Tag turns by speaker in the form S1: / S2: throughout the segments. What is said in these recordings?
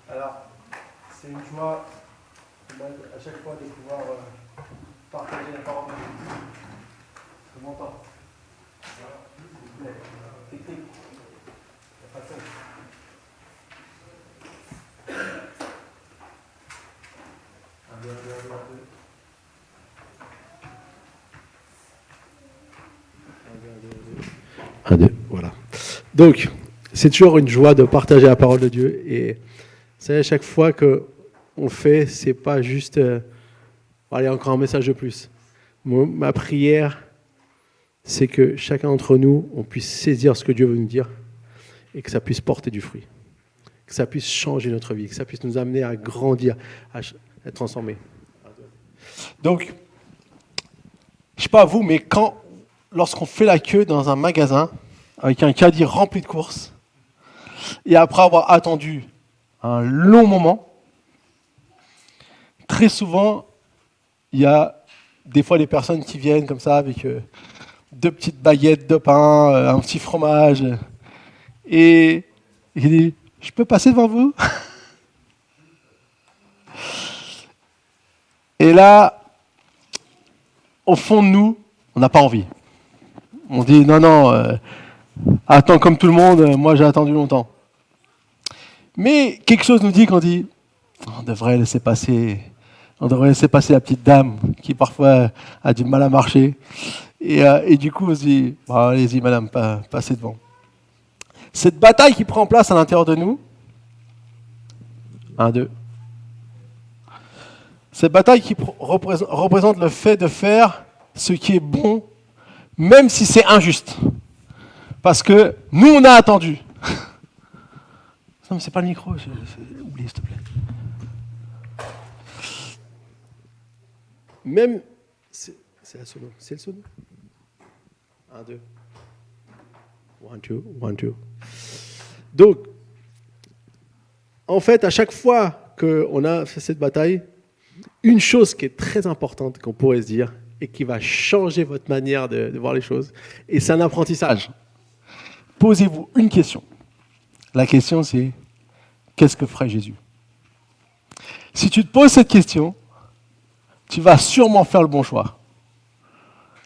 S1: Alors, c'est une joie à chaque fois de pouvoir partager la parole de Dieu. Je m'entends. Technique. La façon. Un, deux. Un, deux, voilà. Donc, c'est toujours une joie de partager la parole de Dieu. Et vous savez, à chaque fois qu'on le fait, c'est pas juste allez, encore un message de plus. Ma prière, c'est que chacun d'entre nous, on puisse saisir ce que Dieu veut nous dire et que ça puisse porter du fruit. Que ça puisse changer notre vie, que ça puisse nous amener à grandir, à être transformés. Donc, je ne sais pas vous, mais lorsqu'on fait la queue dans un magasin avec un caddie rempli de courses, et après avoir attendu un long moment, très souvent, il y a des fois des personnes qui viennent comme ça avec 2 petites baguettes de pain, un petit fromage, et il dit « Je peux passer devant vous ?» Et là, au fond de nous, on n'a pas envie. On dit « Non, attends comme tout le monde, moi j'ai attendu longtemps. » Mais quelque chose nous dit qu'on dit « On devrait laisser passer la petite dame qui parfois a du mal à marcher. » Et du coup, on se dit « Allez-y madame, passez devant. » Cette bataille qui prend place à l'intérieur de nous, 1, 2. Cette bataille qui représente le fait de faire ce qui est bon, même si c'est injuste. Parce que nous, on a attendu. Non, mais c'est pas le micro, oublie, s'il te plaît. Même, c'est la sono, c'est le sono. 1, 2. 1, 2. Donc, en fait, à chaque fois qu'on a fait cette bataille, une chose qui est très importante qu'on pourrait se dire et qui va changer votre manière de voir les choses, et c'est un apprentissage. Posez-vous une question. La question, c'est qu'est-ce que ferait Jésus ? Si tu te poses cette question, tu vas sûrement faire le bon choix.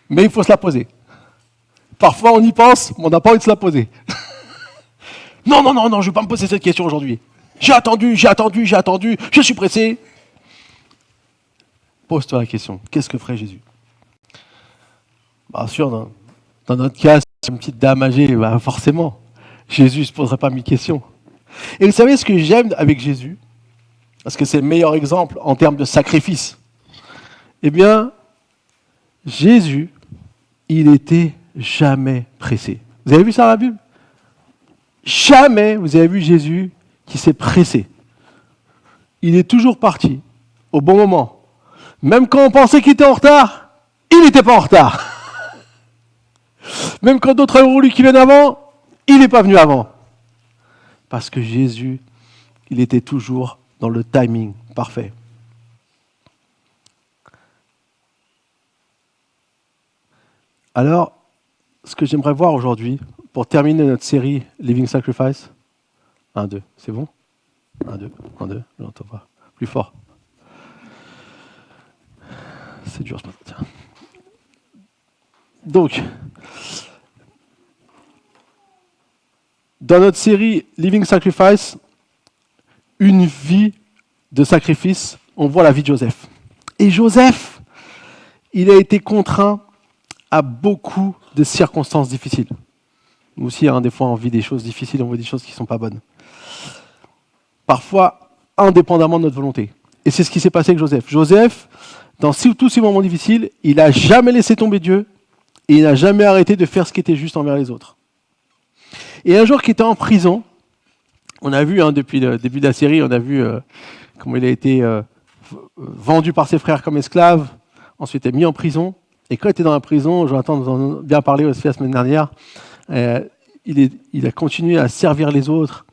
S1: Mais il faut se la poser. Parfois, on y pense, mais on n'a pas envie de se la poser. Non, je ne vais pas me poser cette question aujourd'hui. J'ai attendu, je suis pressé. Pose-toi la question, qu'est-ce que ferait Jésus ? Bien sûr, dans notre cas, c'est une petite dame âgée, forcément, Jésus ne se poserait pas 1000 questions. Et vous savez ce que j'aime avec Jésus ? Parce que c'est le meilleur exemple en termes de sacrifice. Eh bien, Jésus, il n'était jamais pressé. Vous avez vu ça dans la Bible ? Jamais vous avez vu Jésus qui s'est pressé. Il est toujours parti au bon moment. Même quand on pensait qu'il était en retard, il n'était pas en retard. Même quand d'autres ont voulu qu'il vienne avant, il n'est pas venu avant. Parce que Jésus, il était toujours dans le timing parfait. Alors, ce que j'aimerais voir aujourd'hui, pour terminer notre série Living Sacrifice, 1, 2, c'est bon ? 1, 2, je n'entends pas. Plus fort. C'est dur ce matin, tiens. Donc, dans notre série Living Sacrifice, une vie de sacrifice, on voit la vie de Joseph. Et Joseph, il a été contraint à beaucoup de circonstances difficiles. Nous aussi, des fois, on vit des choses difficiles, on voit des choses qui ne sont pas bonnes. Parfois, indépendamment de notre volonté. Et c'est ce qui s'est passé avec Joseph. Joseph, dans tous ces moments difficiles, il n'a jamais laissé tomber Dieu et il n'a jamais arrêté de faire ce qui était juste envers les autres. Et un jour qu'il était en prison, on a vu, depuis le début de la série, on a vu comment il a été vendu par ses frères comme esclave, ensuite est mis en prison. Et quand il était dans la prison, Jonathan nous en a bien parlé aussi la semaine dernière, il a continué à servir les autres.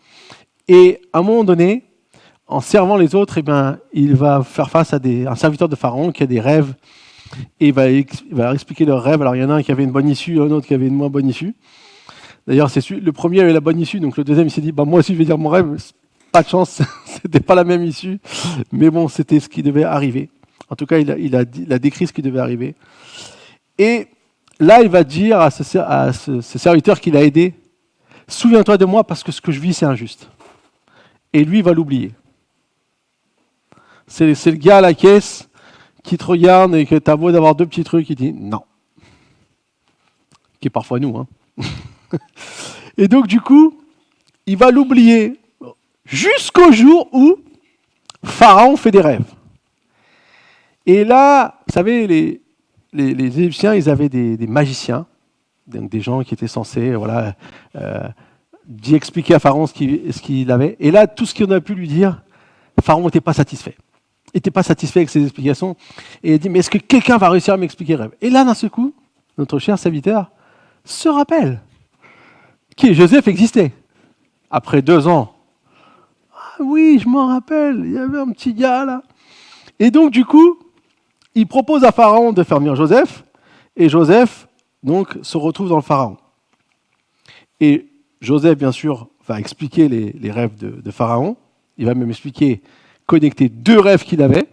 S1: Et à un moment donné, en servant les autres, il va faire face à un serviteur de Pharaon qui a des rêves. et il va leur expliquer leur rêve. Alors il y en a un qui avait une bonne issue, un autre qui avait une moins bonne issue. D'ailleurs, le premier avait la bonne issue, donc le deuxième il s'est dit, moi aussi je vais dire mon rêve. Pas de chance, c'était pas la même issue, mais bon, c'était ce qui devait arriver. En tout cas, il a décrit ce qui devait arriver. Et là, il va dire à ce serviteur qu'il a aidé, souviens-toi de moi parce que ce que je vis, c'est injuste. Et lui, il va l'oublier. C'est le gars à la caisse qui te regarde et que tu as beau d'avoir deux petits trucs, il dit non. Qui est parfois nous. Et donc, du coup, il va l'oublier jusqu'au jour où Pharaon fait des rêves. Et là, vous savez, les Égyptiens, ils avaient des magiciens, donc des gens qui étaient censés d'y expliquer à Pharaon ce qu'il avait. Et là, tout ce qu'on a pu lui dire, Pharaon n'était pas satisfait. Il n'était pas satisfait avec ses explications. Et il dit, mais est-ce que quelqu'un va réussir à m'expliquer le rêve? Et là, d'un seul coup, notre cher serviteur se rappelle que Joseph existait. Après 2 ans. Ah oui, je m'en rappelle, il y avait un petit gars là. Et donc, du coup, il propose à Pharaon de faire venir Joseph, et Joseph, donc, se retrouve dans le Pharaon. Et Joseph, bien sûr, va expliquer les rêves de Pharaon. Il va même connecter 2 rêves qu'il avait.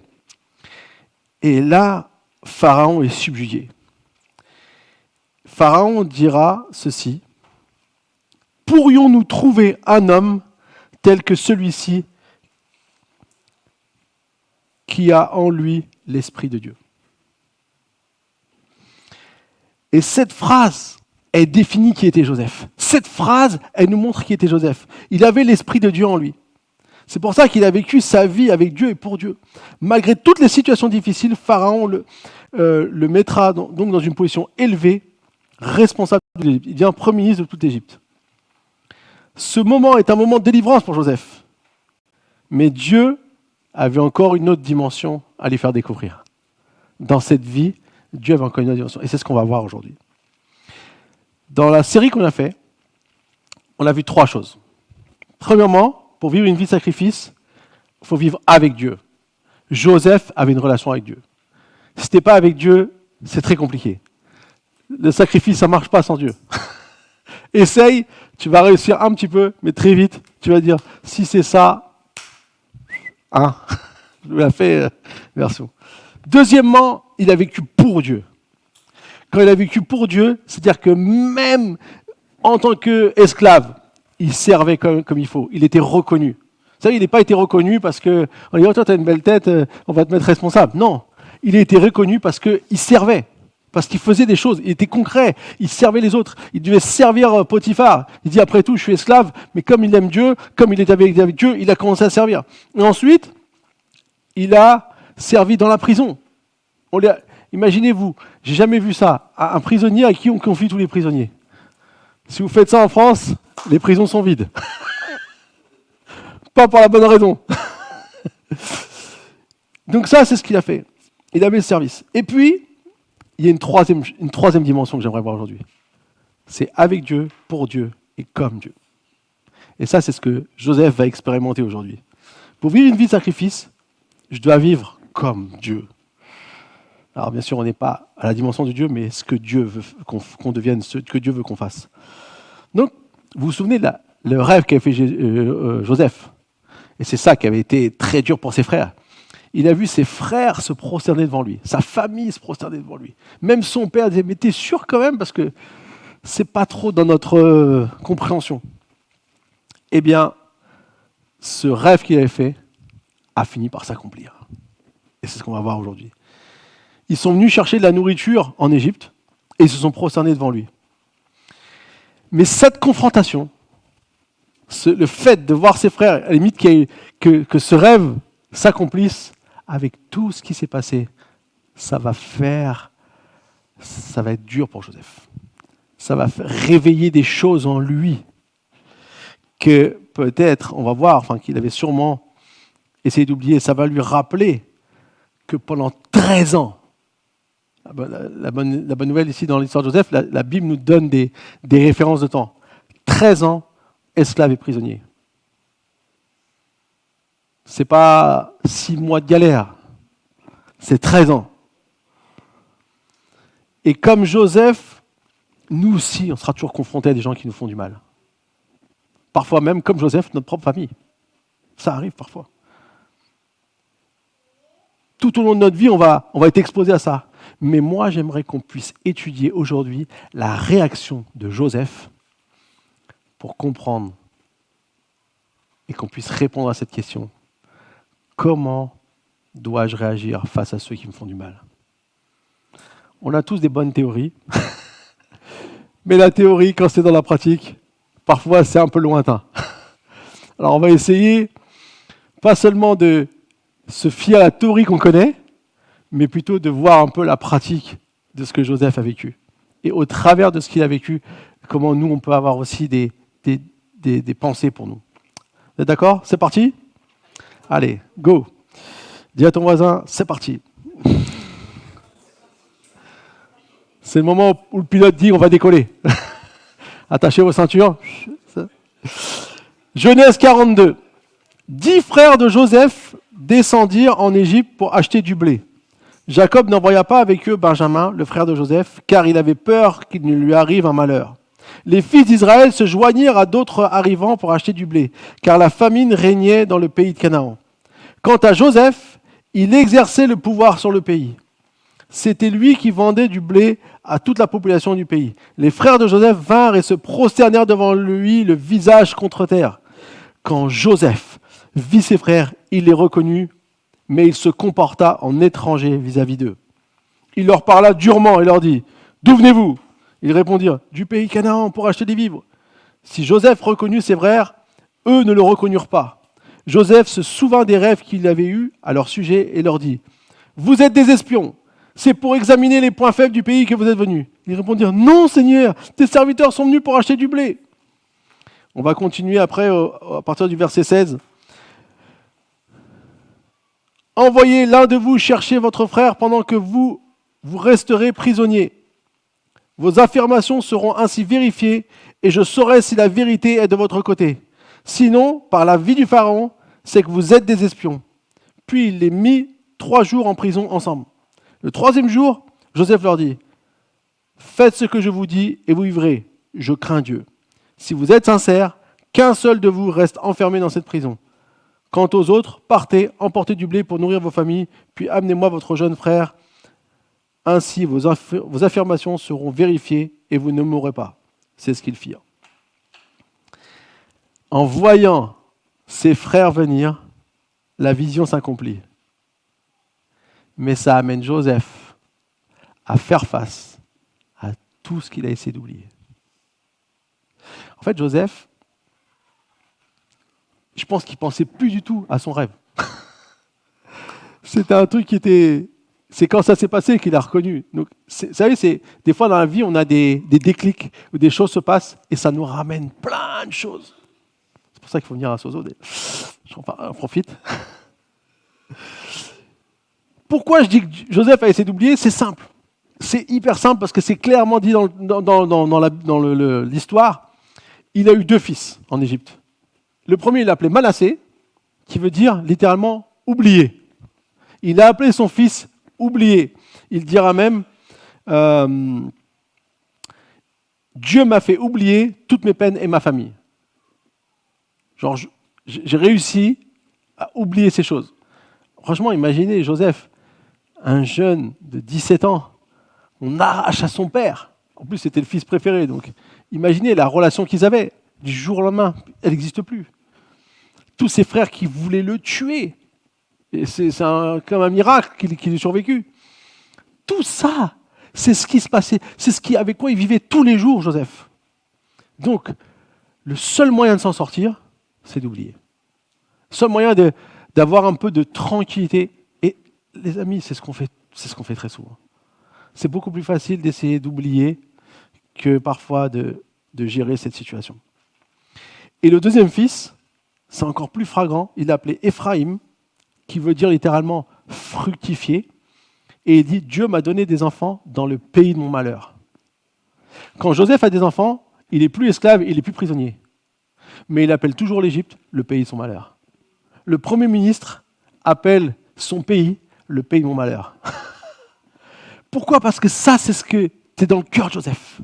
S1: Et là, Pharaon est subjugué. Pharaon dira ceci, « Pourrions-nous trouver un homme tel que celui-ci qui a en lui l'Esprit de Dieu ?» Et cette phrase, elle définit qui était Joseph. Cette phrase, elle nous montre qui était Joseph. Il avait l'Esprit de Dieu en lui. C'est pour ça qu'il a vécu sa vie avec Dieu et pour Dieu. Malgré toutes les situations difficiles, Pharaon le mettra donc dans une position élevée, responsable de l'Égypte. Il devient premier ministre de toute l'Égypte. Ce moment est un moment de délivrance pour Joseph. Mais Dieu avait encore une autre dimension à lui faire découvrir. Dans cette vie, Dieu avait encore une autre dimension. Et c'est ce qu'on va voir aujourd'hui. Dans la série qu'on a fait, on a vu 3 choses. Premièrement, pour vivre une vie de sacrifice, il faut vivre avec Dieu. Joseph avait une relation avec Dieu. Si tu n'es pas avec Dieu, c'est très compliqué. Le sacrifice, ça ne marche pas sans Dieu. Essaye, tu vas réussir un petit peu, mais très vite, tu vas dire, si c'est ça, je l'ai fait version. Deuxièmement, il a vécu pour Dieu. Quand il a vécu pour Dieu, c'est-à-dire que même en tant qu'esclave, il servait comme il faut. Il était reconnu. Vous savez, il n'a pas été reconnu parce qu'on dit, oh, toi, tu as une belle tête, on va te mettre responsable. Non, il a été reconnu parce qu'il servait, parce qu'il faisait des choses. Il était concret, il servait les autres. Il devait servir Potiphar. Il dit, après tout, je suis esclave, mais comme il aime Dieu, comme il est avec Dieu, il a commencé à servir. Et ensuite, il a servi dans la prison. Imaginez-vous, j'ai jamais vu ça, un prisonnier à qui on confie tous les prisonniers. Si vous faites ça en France, les prisons sont vides. Pas pour la bonne raison. Donc ça, c'est ce qu'il a fait. Il avait le service. Et puis, il y a une troisième dimension que j'aimerais voir aujourd'hui. C'est avec Dieu, pour Dieu et comme Dieu. Et ça, c'est ce que Joseph va expérimenter aujourd'hui. Pour vivre une vie de sacrifice, je dois vivre comme Dieu. Alors bien sûr, on n'est pas à la dimension de Dieu, mais ce que Dieu veut qu'on devienne, ce que Dieu veut qu'on fasse. Donc, vous vous souvenez de le rêve qu'avait fait Joseph. Et c'est ça qui avait été très dur pour ses frères. Il a vu ses frères se prosterner devant lui, sa famille se prosterner devant lui. Même son père disait, mais t'es sûr quand même, parce que c'est pas trop dans notre compréhension. Eh bien, ce rêve qu'il avait fait a fini par s'accomplir. Et c'est ce qu'on va voir aujourd'hui. Ils sont venus chercher de la nourriture en Égypte et ils se sont prosternés devant lui. Mais cette confrontation, le fait de voir ses frères, à la limite que ce rêve s'accomplisse, avec tout ce qui s'est passé, ça va être dur pour Joseph. Ça va réveiller des choses en lui que peut-être, on va voir, qu'il avait sûrement essayé d'oublier. Ça va lui rappeler que pendant 13 ans, la bonne nouvelle ici dans l'histoire de Joseph, la Bible nous donne des références de temps. 13 ans, esclave et prisonnier. C'est pas 6 mois de galère, c'est 13 ans. Et comme Joseph, nous aussi, on sera toujours confrontés à des gens qui nous font du mal. Parfois même, comme Joseph, notre propre famille. Ça arrive parfois. Tout au long de notre vie, on va être exposé à ça. Mais moi, j'aimerais qu'on puisse étudier aujourd'hui la réaction de Joseph pour comprendre et qu'on puisse répondre à cette question. Comment dois-je réagir face à ceux qui me font du mal ? On a tous des bonnes théories, mais la théorie, quand c'est dans la pratique, parfois c'est un peu lointain. Alors on va essayer pas seulement de se fier à la théorie qu'on connaît, mais plutôt de voir un peu la pratique de ce que Joseph a vécu. Et au travers de ce qu'il a vécu, comment nous, on peut avoir aussi des pensées pour nous. Vous êtes d'accord ? C'est parti ? Allez, go. Dis à ton voisin, c'est parti. C'est le moment où le pilote dit on va décoller. Attachez vos ceintures. Genèse 42. 10 frères de Joseph descendirent en Égypte pour acheter du blé. Jacob n'envoya pas avec eux Benjamin, le frère de Joseph, car il avait peur qu'il ne lui arrive un malheur. Les fils d'Israël se joignirent à d'autres arrivants pour acheter du blé, car la famine régnait dans le pays de Canaan. Quant à Joseph, il exerçait le pouvoir sur le pays. C'était lui qui vendait du blé à toute la population du pays. Les frères de Joseph vinrent et se prosternèrent devant lui, le visage contre terre. Quand Joseph vit ses frères, il les reconnut, mais il se comporta en étranger vis-à-vis d'eux. Il leur parla durement et leur dit « D'où venez-vous » Ils répondirent « Du pays Canaan pour acheter des vivres. » Si Joseph reconnut ses frères, eux ne le reconnurent pas. Joseph se souvint des rêves qu'il avait eus à leur sujet et leur dit « Vous êtes des espions. C'est pour examiner les points faibles du pays que vous êtes venus. » Ils répondirent « Non, Seigneur, tes serviteurs sont venus pour acheter du blé. » On va continuer après à partir du verset 16. « Envoyez l'un de vous chercher votre frère pendant que vous resterez prisonniers. Vos affirmations seront ainsi vérifiées et je saurai si la vérité est de votre côté. Sinon, par la vie du Pharaon, c'est que vous êtes des espions. » Puis il les mit 3 jours en prison ensemble. Le 3e jour, Joseph leur dit « Faites ce que je vous dis et vous vivrez. Je crains Dieu. Si vous êtes sincères, qu'un seul de vous reste enfermé dans cette prison. Quant aux autres, partez, emportez du blé pour nourrir vos familles, puis amenez-moi votre jeune frère. Ainsi, vos affirmations seront vérifiées et vous ne mourrez pas. » C'est ce qu'ils firent. En voyant ses frères venir, la vision s'accomplit. Mais ça amène Joseph à faire face à tout ce qu'il a essayé d'oublier. En fait, Joseph, je pense qu'il ne pensait plus du tout à son rêve. C'était un truc qui était... C'est quand ça s'est passé qu'il a reconnu. Donc, vous savez, des fois dans la vie, on a des déclics où des choses se passent et ça nous ramène plein de choses. C'est pour ça qu'il faut venir à Sozo. J'en profite. Pourquoi je dis que Joseph a essayé d'oublier ? C'est simple. C'est hyper simple parce que c'est clairement dit dans l'histoire. Il a eu 2 fils en Égypte. Le premier, il l'appelait Manassé, qui veut dire littéralement oublié. Il a appelé son fils oublié. Il dira même Dieu m'a fait oublier toutes mes peines et ma famille. Genre, j'ai réussi à oublier ces choses. Franchement, imaginez Joseph, un jeune de 17 ans, on arrache à son père. En plus, c'était le fils préféré. Donc, imaginez la relation qu'ils avaient. Du jour au lendemain, elle n'existe plus. Tous ses frères qui voulaient le tuer. Et c'est comme un miracle qu'il ait survécu. Tout ça, c'est ce qui se passait. C'est avec quoi il vivait tous les jours, Joseph. Donc, le seul moyen de s'en sortir, c'est d'oublier. Le seul moyen d'avoir un peu de tranquillité. Et les amis, c'est ce qu'on fait très souvent. C'est beaucoup plus facile d'essayer d'oublier que parfois de gérer cette situation. Et le 2e fils, c'est encore plus flagrant, il l'appelait Éphraïm, qui veut dire littéralement fructifier. Et il dit, Dieu m'a donné des enfants dans le pays de mon malheur. Quand Joseph a des enfants, il n'est plus esclave, il n'est plus prisonnier. Mais il appelle toujours l'Égypte le pays de son malheur. Le Premier ministre appelle son pays le pays de mon malheur.
S2: Pourquoi ? Parce que ça, c'est ce qui était dans le cœur de Joseph.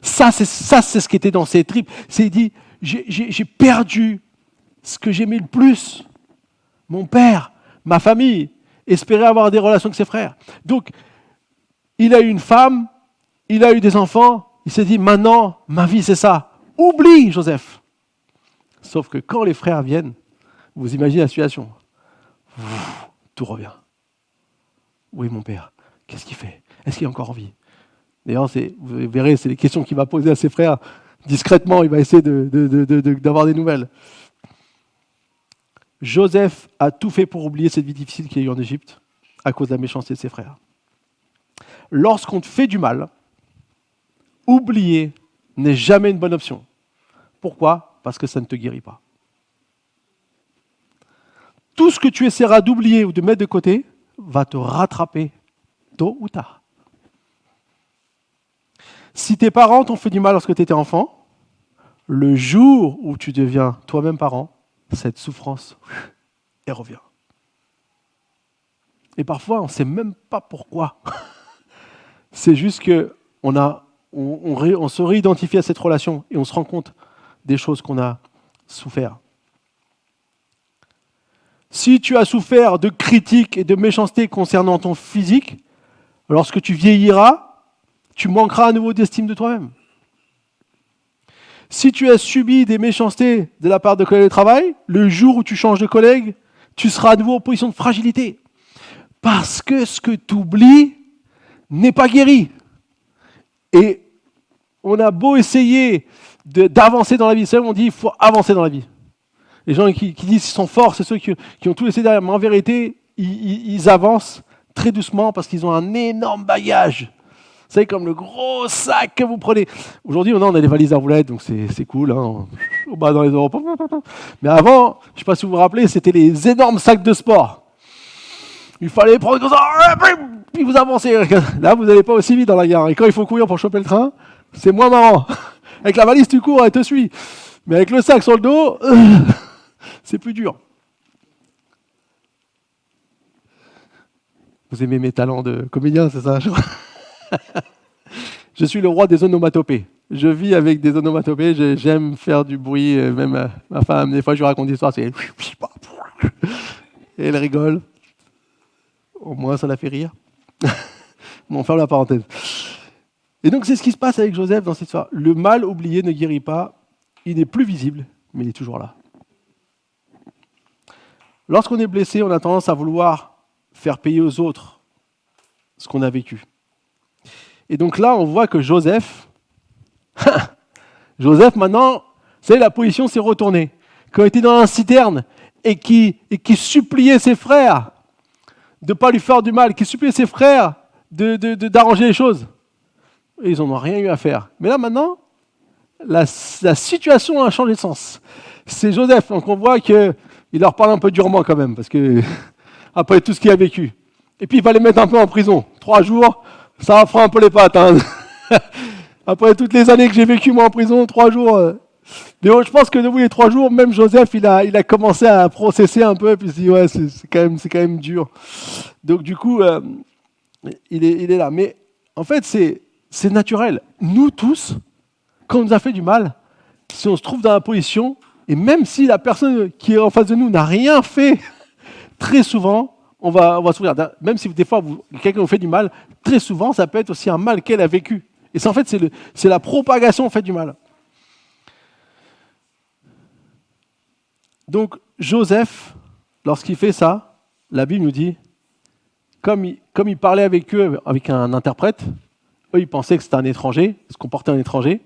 S2: Ça, c'est ce qui était dans ses tripes. C'est il dit, j'ai perdu ce que j'aimais le plus. Mon père, ma famille, espérer avoir des relations avec ses frères. Donc, il a eu une femme, il a eu des enfants, il s'est dit, maintenant, ma vie, c'est ça. Oublie, Joseph. Sauf que quand les frères viennent, vous imaginez la situation. Tout revient. Où est mon père ? Qu'est-ce qu'il fait ? Est-ce qu'il est encore en vie ? D'ailleurs, vous verrez, c'est les questions qu'il va poser à ses frères. Discrètement, il va essayer d'avoir des nouvelles. Joseph a tout fait pour oublier cette vie difficile qu'il a eue en Égypte à cause de la méchanceté de ses frères. Lorsqu'on te fait du mal, oublier n'est jamais une bonne option. Pourquoi ? Parce que ça ne te guérit pas. Tout ce que tu essaieras d'oublier ou de mettre de côté va te rattraper tôt ou tard. Si tes parents t'ont fait du mal lorsque tu étais enfant, le jour où tu deviens toi-même parent, cette souffrance, elle revient. Et parfois, on ne sait même pas pourquoi. C'est juste qu'on se réidentifie à cette relation et on se rend compte des choses qu'on a souffert. Si tu as souffert de critiques et de méchanceté concernant ton physique, lorsque tu vieilliras, tu manqueras à nouveau d'estime de toi-même. Si tu as subi des méchancetés de la part de collègues de travail, le jour où tu changes de collègue, tu seras à nouveau en position de fragilité. Parce que ce que tu oublies n'est pas guéri. Et on a beau essayer d'avancer dans la vie, c'est vrai, on dit qu'il faut avancer dans la vie. Les gens qui disent qu'ils sont forts, c'est ceux qui ont tout laissé derrière. Mais en vérité, ils avancent très doucement parce qu'ils ont un énorme bagage. Vous savez, comme le gros sac que vous prenez. Aujourd'hui, on a des valises à roulettes, donc c'est cool. Hein. Au bas dans les Europes. Mais avant, je ne sais pas si vous vous rappelez, c'était les énormes sacs de sport. Il fallait prendre comme ça, puis vous avancez. Là, vous n'allez pas aussi vite dans la gare. Et quand il faut courir pour choper le train, c'est moins marrant. Avec la valise, tu cours, elle te suit. Mais avec le sac sur le dos, c'est plus dur. Vous aimez mes talents de comédien, c'est ça ? Je suis le roi des onomatopées. Je vis avec des onomatopées, j'aime faire du bruit, même ma femme, des fois je lui raconte des histoires, c'est... Et elle rigole. Au moins ça la fait rire. Bon, on ferme la parenthèse. Et donc c'est ce qui se passe avec Joseph dans cette histoire. Le mal oublié ne guérit pas, il n'est plus visible, mais il est toujours là. Lorsqu'on est blessé, on a tendance à vouloir faire payer aux autres ce qu'on a vécu. Et donc là, on voit que Joseph, maintenant, c'est la position s'est retournée. Quand il était dans la citerne et qui suppliait ses frères de ne pas lui faire du mal, qui suppliait ses frères d'arranger les choses. Et ils n'en ont rien eu à faire. Mais là, maintenant, la situation a changé de sens. C'est Joseph, donc on voit qu'il leur parle un peu durement quand même, parce que après tout ce qu'il a vécu. Et puis il va les mettre un peu en prison. 3 jours, ça va faire un peu les pattes. Hein. Après toutes les années que j'ai vécues moi en prison, 3 jours. Mais je pense que de les 3 jours, même Joseph, il a commencé à processer un peu, et puis il se dit ouais, c'est quand même dur. Donc du coup, il est là. Mais en fait, c'est naturel. Nous tous, quand on nous a fait du mal, si on se trouve dans la position, et même si la personne qui est en face de nous n'a rien fait, très souvent, on va souffrir. Même si des fois, quelqu'un vous fait du mal, très souvent, ça peut être aussi un mal qu'elle a vécu. Et ça, en fait, c'est la propagation en fait, du mal. Donc, Joseph, lorsqu'il fait ça, la Bible nous dit, comme il parlait avec eux, avec un interprète, eux, ils pensaient que c'était un étranger, se comportait un étranger.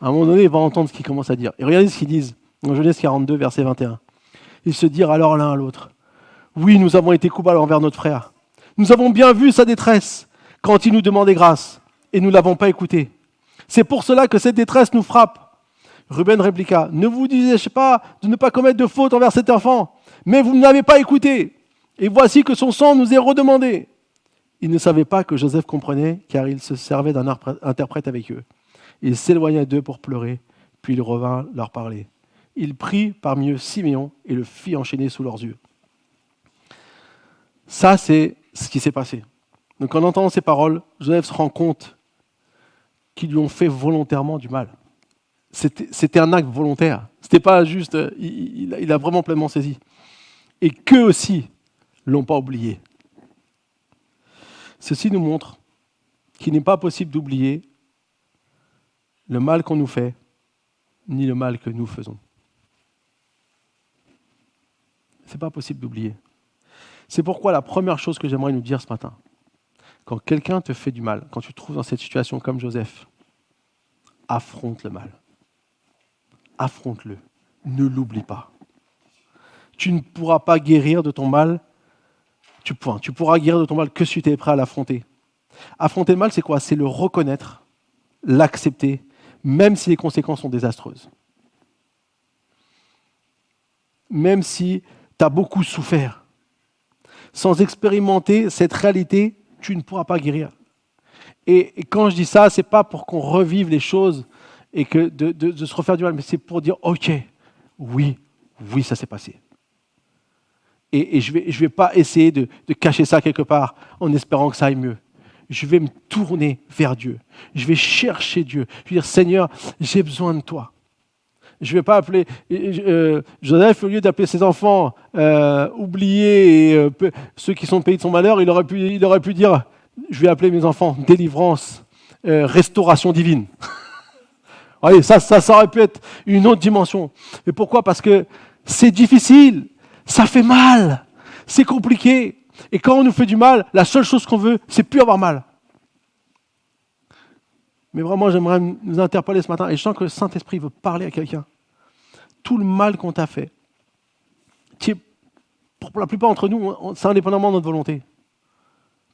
S2: À un moment donné, ils vont entendre ce qu'ils commencent à dire. Et regardez ce qu'ils disent, dans Genèse 42, verset 21. Ils se dirent alors l'un à l'autre, « Oui, nous avons été coupables envers notre frère. Nous avons bien vu sa détresse quand il nous demandait grâce, et nous ne l'avons pas écouté. C'est pour cela que cette détresse nous frappe. » Ruben répliqua, « Ne vous disais-je pas de ne pas commettre de faute envers cet enfant, mais vous ne l'avez pas écouté, et voici que son sang nous est redemandé. » Ils ne savaient pas que Joseph comprenait, car il se servait d'un interprète avec eux. Il s'éloigna d'eux pour pleurer, puis il revint leur parler. Il prit parmi eux Siméon et le fit enchaîner sous leurs yeux. Ça, c'est ce qui s'est passé. Donc en entendant ces paroles, Joseph se rend compte qu'ils lui ont fait volontairement du mal. C'était un acte volontaire. C'était pas juste, il a vraiment pleinement saisi. Et qu'eux aussi l'ont pas oublié. Ceci nous montre qu'il n'est pas possible d'oublier le mal qu'on nous fait, ni le mal que nous faisons. C'est pas possible d'oublier. C'est pourquoi la première chose que j'aimerais nous dire ce matin, quand quelqu'un te fait du mal, quand tu te trouves dans cette situation comme Joseph, affronte le mal. Affronte-le. Ne l'oublie pas. Tu ne pourras pas guérir de ton mal. Tu pourras guérir de ton mal que si tu es prêt à l'affronter. Affronter le mal, c'est quoi? C'est le reconnaître, l'accepter, même si les conséquences sont désastreuses. Même si tu as beaucoup souffert. Sans expérimenter cette réalité, tu ne pourras pas guérir. Et quand je dis ça, ce n'est pas pour qu'on revive les choses et que de se refaire du mal, mais c'est pour dire, ok, oui, ça s'est passé. Et je vais pas essayer de cacher ça quelque part en espérant que ça aille mieux. Je vais me tourner vers Dieu. Je vais chercher Dieu. Je vais dire, Seigneur, j'ai besoin de toi. Je ne vais pas appeler Joseph, au lieu d'appeler ses enfants oubliés et ceux qui sont payés de son malheur, il aurait pu dire, je vais appeler mes enfants délivrance, restauration divine. Voyez, ça aurait pu être une autre dimension. Et pourquoi? Parce que c'est difficile, ça fait mal, c'est compliqué. Et quand on nous fait du mal, la seule chose qu'on veut, c'est plus avoir mal. Mais vraiment, j'aimerais nous interpeller ce matin, et je sens que le Saint-Esprit veut parler à quelqu'un. Tout le mal qu'on t'a fait, pour la plupart d'entre nous, c'est indépendamment de notre volonté.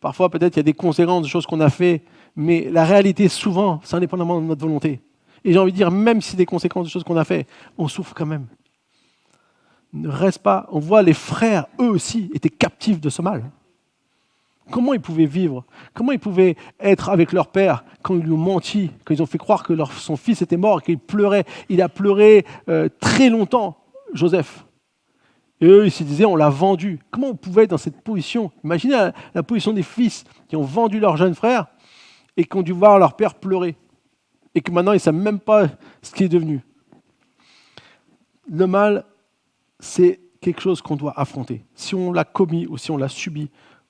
S2: Parfois, peut-être, il y a des conséquences de choses qu'on a fait, mais la réalité, souvent, c'est indépendamment de notre volonté. Et j'ai envie de dire, même si c'est des conséquences de choses qu'on a fait, on souffre quand même. Ne reste pas. On voit les frères, eux aussi, étaient captifs de ce mal. Comment ils pouvaient vivre? Comment ils pouvaient être avec leur père quand ils lui ont menti, quand ils ont fait croire que son fils était mort, qu'il pleurait? Il a pleuré très longtemps, Joseph. Et eux, ils se disaient, on l'a vendu. Comment on pouvait être dans cette position? Imaginez la position des fils qui ont vendu leur jeune frère et qui ont dû voir leur père pleurer. Et que maintenant, ils ne savent même pas ce qu'il est devenu. Le mal, c'est quelque chose qu'on doit affronter. Si on l'a commis ou si on l'a subi,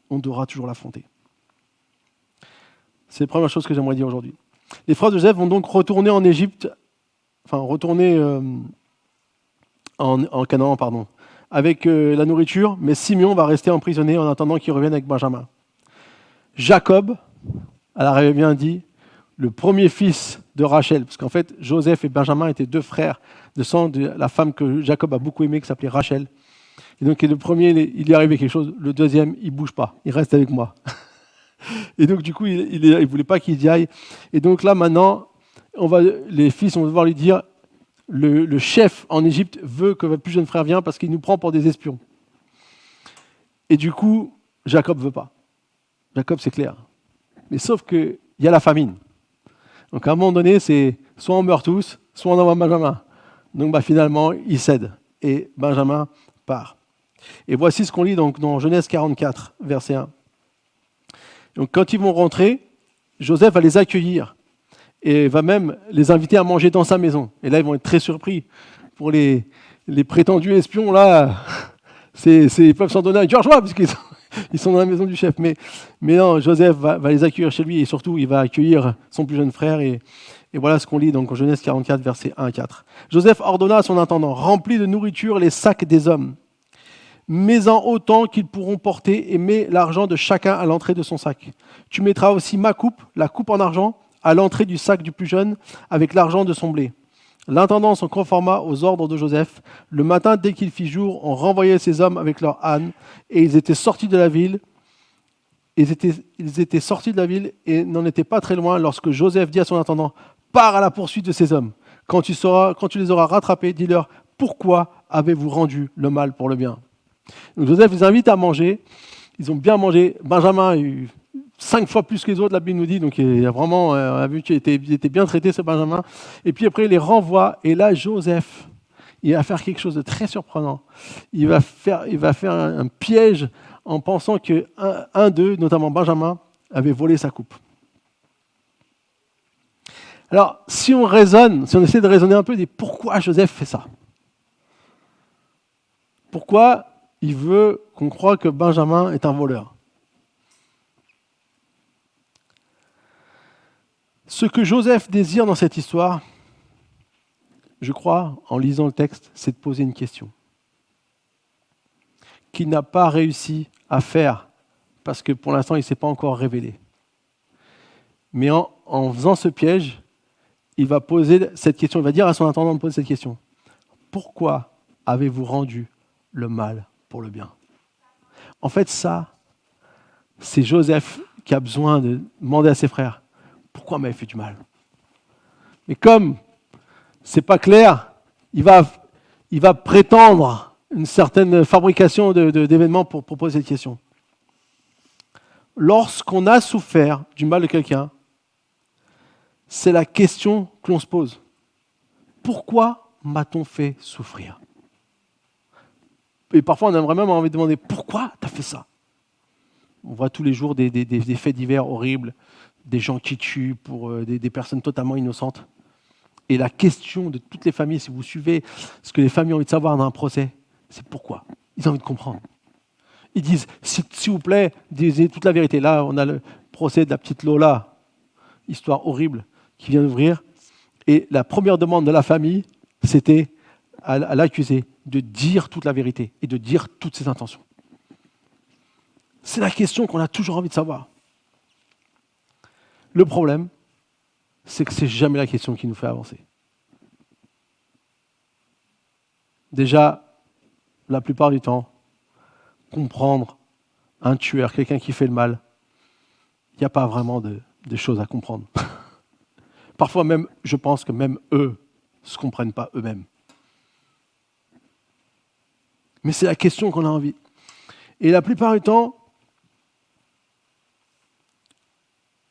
S2: on devra toujours l'affronter. C'est la première chose que j'aimerais dire aujourd'hui. Les frères de Joseph vont donc retourner en Égypte, en Canaan, avec la nourriture, mais Simeon va rester emprisonné en attendant qu'il revienne avec Benjamin. Jacob, elle avait bien dit, le premier fils de Rachel, parce qu'en fait, Joseph et Benjamin étaient deux frères de sang de la femme que Jacob a beaucoup aimée, qui s'appelait Rachel. Et donc, le premier, il lui est arrivé quelque chose. Le deuxième, il ne bouge pas. Il reste avec moi. Et donc, du coup, il ne voulait pas qu'il y aille. Et donc là, maintenant, les fils vont devoir lui dire, le chef en Égypte veut que votre plus jeune frère vienne parce qu'il nous prend pour des espions. Et du coup, Jacob ne veut pas. Jacob, c'est clair. Mais sauf qu'il y a la famine. Donc, à un moment donné, c'est soit on meurt tous, soit on envoie Benjamin. Donc, finalement, il cède. Et Benjamin part. Et voici ce qu'on lit donc dans Genèse 44, verset 1. Donc, quand ils vont rentrer, Joseph va les accueillir et va même les inviter à manger dans sa maison. Et là, ils vont être très surpris. Pour les prétendus espions, là, ils peuvent s'en donner à cœur joie, puisqu'ils sont dans la maison du chef. Mais non, Joseph va les accueillir chez lui, et surtout, il va accueillir son plus jeune frère. Et voilà ce qu'on lit donc en Genèse 44, versets 1 à 4. Joseph ordonna à son intendant, remplis de nourriture les sacs des hommes, mets-en autant qu'ils pourront porter, et mets l'argent de chacun à l'entrée de son sac. Tu mettras aussi ma coupe, la coupe en argent, à l'entrée du sac du plus jeune, avec l'argent de son blé. L'intendant s'en conforma aux ordres de Joseph. Le matin, dès qu'il fit jour, on renvoyait ces hommes avec leurs ânes, et ils étaient sortis de la ville. Ils étaient sortis de la ville et n'en étaient pas très loin lorsque Joseph dit à son intendant, pars à la poursuite de ces hommes. Quand tu les auras rattrapés, dis-leur, pourquoi avez-vous rendu le mal pour le bien? Donc Joseph les invite à manger. Ils ont bien mangé. Benjamin a eu 5 fois plus que les autres, la Bible nous dit. Donc il a vraiment, on a vu qu'il était bien traité, ce Benjamin. Et puis après, il les renvoie. Et là, Joseph, il va faire quelque chose de très surprenant. Il va faire un piège en pensant qu'un d'eux, notamment Benjamin, avait volé sa coupe. Alors, si on essaie de raisonner un peu, pourquoi Joseph fait ça? Pourquoi il veut qu'on croie que Benjamin est un voleur? Ce que Joseph désire dans cette histoire, je crois, en lisant le texte, c'est de poser une question qu'il n'a pas réussi à faire parce que pour l'instant, il ne s'est pas encore révélé. Mais en faisant ce piège, il va poser cette question, il va dire à son intendant de poser cette question. Pourquoi avez-vous rendu le mal pour le bien? En fait, ça, c'est Joseph qui a besoin de demander à ses frères, pourquoi m'avez fait du mal? Mais comme c'est pas clair, il va prétendre une certaine fabrication d'événements pour poser cette question. Lorsqu'on a souffert du mal de quelqu'un, c'est la question que l'on se pose. Pourquoi m'a-t-on fait souffrir? Et parfois, on aimerait même envie de demander, pourquoi tu as fait ça? On voit tous les jours des faits divers horribles, des gens qui tuent pour des personnes totalement innocentes. Et la question de toutes les familles, si vous suivez ce que les familles ont envie de savoir dans un procès, c'est pourquoi. Ils ont envie de comprendre. Ils disent, s'il vous plaît, disez toute la vérité. Là, on a le procès de la petite Lola, histoire horrible, qui vient d'ouvrir. Et la première demande de la famille, c'était à l'accusé de dire toute la vérité et de dire toutes ses intentions. C'est la question qu'on a toujours envie de savoir. Le problème, c'est que ce n'est jamais la question qui nous fait avancer. Déjà, la plupart du temps, comprendre un tueur, quelqu'un qui fait le mal, il n'y a pas vraiment de choses à comprendre. Parfois même, je pense que même eux ne se comprennent pas eux-mêmes. Mais c'est la question qu'on a envie. Et la plupart du temps,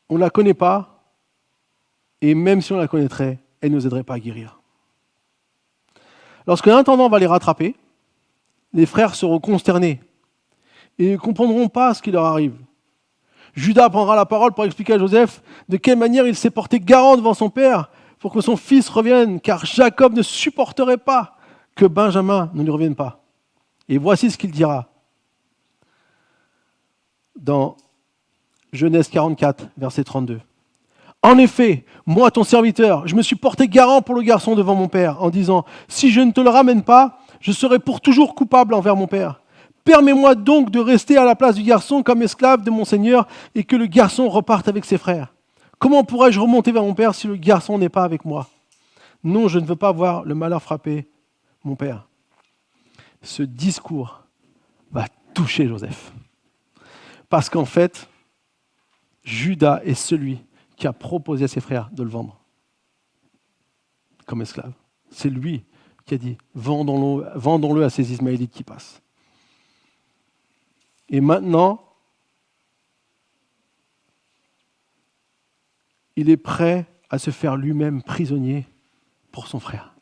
S2: on ne la connaît pas, et même si on la connaîtrait, elle ne nous aiderait pas à guérir. Lorsque l'intendant va les rattraper, les frères seront consternés et ne comprendront pas ce qui leur arrive. Judas prendra la parole pour expliquer à Joseph de quelle manière il s'est porté garant devant son père pour que son fils revienne, car Jacob ne supporterait pas que Benjamin ne lui revienne pas. Et voici ce qu'il dira dans Genèse 44, verset 32. En effet, moi, ton serviteur, je me suis porté garant pour le garçon devant mon père, en disant, si je ne te le ramène pas, je serai pour toujours coupable envers mon père. Permets-moi donc de rester à la place du garçon comme esclave de mon Seigneur et que le garçon reparte avec ses frères. Comment pourrais-je remonter vers mon père si le garçon n'est pas avec moi? Non, je ne veux pas voir le malheur frapper mon père. Ce discours va toucher Joseph. Parce qu'en fait, Judas est celui qui a proposé à ses frères de le vendre comme esclave. C'est lui qui a dit « vendons-le à ces Ismaélites qui passent ». Et maintenant, il est prêt à se faire lui-même prisonnier pour son frère.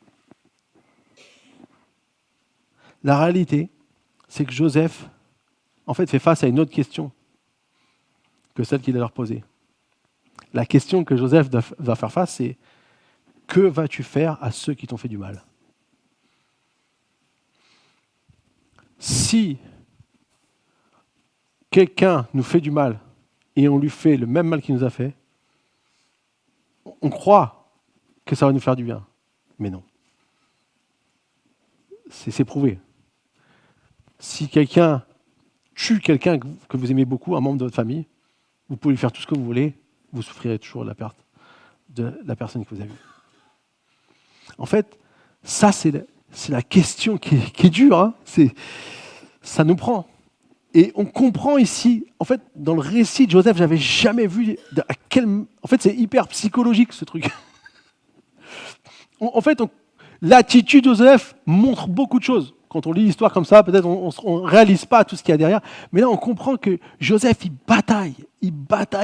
S2: La réalité, c'est que Joseph, en fait, fait face à une autre question que celle qu'il a leur posée. La question que Joseph va faire face, c'est « Que vas-tu faire à ceux qui t'ont fait du mal ?» Si quelqu'un nous fait du mal et on lui fait le même mal qu'il nous a fait, on croit que ça va nous faire du bien. Mais non. C'est prouvé. Si quelqu'un tue quelqu'un que vous aimez beaucoup, un membre de votre famille, vous pouvez lui faire tout ce que vous voulez, vous souffrirez toujours de la perte de la personne que vous avez eue. En fait, ça c'est la question qui est dure. Hein. Ça nous prend. Et on comprend ici, en fait, dans le récit de Joseph, j'avais jamais vu à quel... En fait, c'est hyper psychologique ce truc. En fait, l'attitude de Joseph montre beaucoup de choses. Quand on lit l'histoire comme ça, peut-être on ne réalise pas tout ce qu'il y a derrière. Mais là, on comprend que Joseph, il bataille.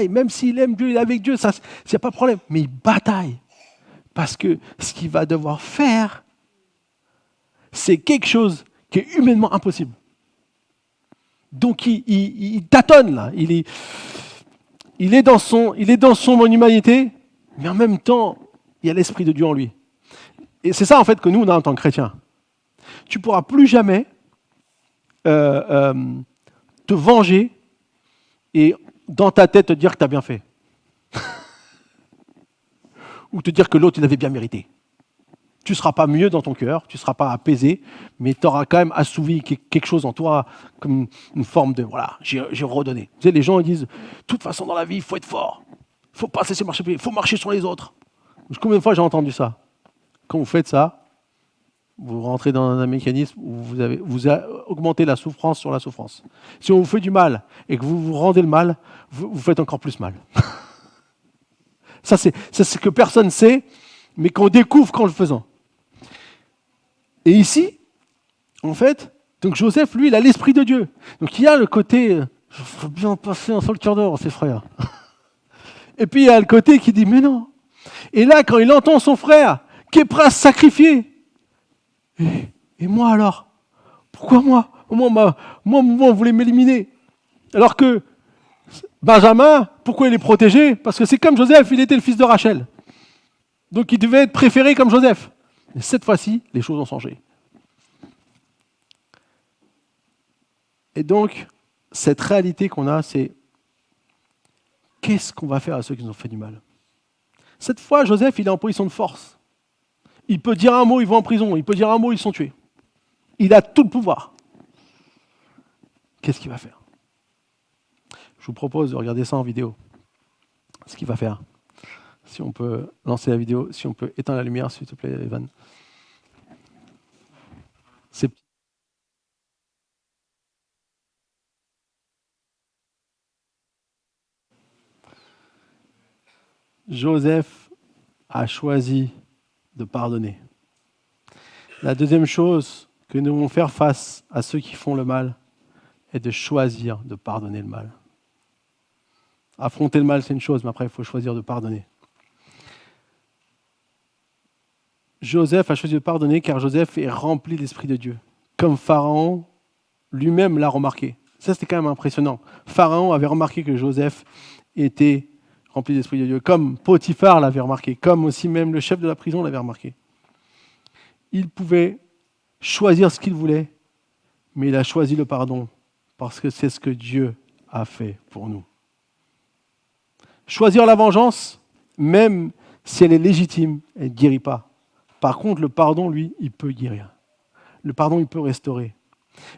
S2: Même s'il aime Dieu, il est avec Dieu, ça, il n'y a pas de problème. Mais il bataille. Parce que ce qu'il va devoir faire, c'est quelque chose qui est humainement impossible. Donc il tâtonne là, il est dans son humanité, mais en même temps, il y a l'Esprit de Dieu en lui. Et c'est ça en fait que nous, on a en tant que chrétiens. Tu ne pourras plus jamais te venger et dans ta tête te dire que tu as bien fait. Ou te dire que l'autre, il avait bien mérité. Tu ne seras pas mieux dans ton cœur, tu ne seras pas apaisé, mais tu auras quand même assouvi quelque chose en toi, comme une forme de, voilà, j'ai redonné. Vous savez, les gens ils disent, de toute façon dans la vie, il faut être fort. Il ne faut pas se laisser marcher, il faut marcher sur les autres. Combien de fois j'ai entendu ça? Quand vous faites ça, vous rentrez dans un mécanisme où vous augmentez la souffrance sur la souffrance. Si on vous fait du mal et que vous vous rendez le mal, vous faites encore plus mal. Ça, c'est ce que personne ne sait, mais qu'on découvre qu'en le faisant. Et ici, en fait, donc Joseph, lui, il a l'Esprit de Dieu. Donc il y a le côté, je veux bien passer un seul cœur d'or, ses frères. Et puis il y a le côté qui dit, mais non. Et là, quand il entend son frère, qui est prêt à se sacrifier, et moi alors? Pourquoi moi? Moi, on voulait m'éliminer. Alors que Benjamin, pourquoi il est protégé? Parce que c'est comme Joseph, il était le fils de Rachel. Donc il devait être préféré comme Joseph. Mais cette fois-ci, les choses ont changé. Et donc, cette réalité qu'on a, c'est qu'est-ce qu'on va faire à ceux qui nous ont fait du mal? Cette fois, Joseph, il est en position de force. Il peut dire un mot, ils vont en prison. Il peut dire un mot, ils sont tués. Il a tout le pouvoir. Qu'est-ce qu'il va faire? Je vous propose de regarder ça en vidéo. Ce qu'il va faire. Si on peut lancer la vidéo, si on peut éteindre la lumière, s'il te plaît, Evan. Joseph a choisi de pardonner. La deuxième chose que nous devons faire face à ceux qui font le mal est de choisir de pardonner le mal. Affronter le mal, c'est une chose, mais après, il faut choisir de pardonner. Joseph a choisi de pardonner car Joseph est rempli de l'Esprit de Dieu. Comme Pharaon lui-même l'a remarqué. Ça, c'était quand même impressionnant. Pharaon avait remarqué que Joseph était rempli de l'Esprit de Dieu. Comme Potiphar l'avait remarqué. Comme aussi même le chef de la prison l'avait remarqué. Il pouvait choisir ce qu'il voulait, mais il a choisi le pardon parce que c'est ce que Dieu a fait pour nous. Choisir la vengeance, même si elle est légitime, elle ne guérit pas. Par contre, le pardon, lui, il peut guérir. Le pardon, il peut restaurer.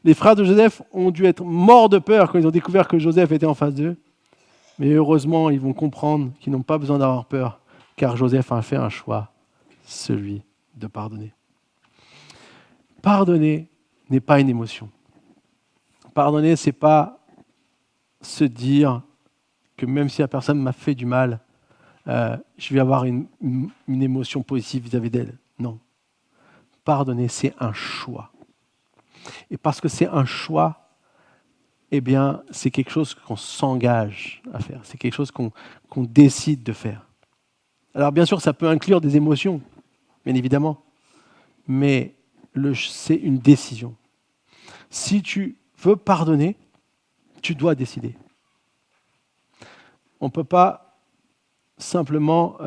S2: Les frères de Joseph ont dû être morts de peur quand ils ont découvert que Joseph était en face d'eux. Mais heureusement, ils vont comprendre qu'ils n'ont pas besoin d'avoir peur, car Joseph a fait un choix, celui de pardonner. Pardonner n'est pas une émotion. Pardonner, ce n'est pas se dire que même si la personne m'a fait du mal, je vais avoir une émotion positive vis-à-vis d'elle. Non. Pardonner, c'est un choix. Et parce que c'est un choix, eh bien, c'est quelque chose qu'on s'engage à faire. C'est quelque chose qu'on décide de faire. Alors bien sûr, ça peut inclure des émotions, bien évidemment. Mais c'est une décision. Si tu veux pardonner, tu dois décider. On ne peut pas simplement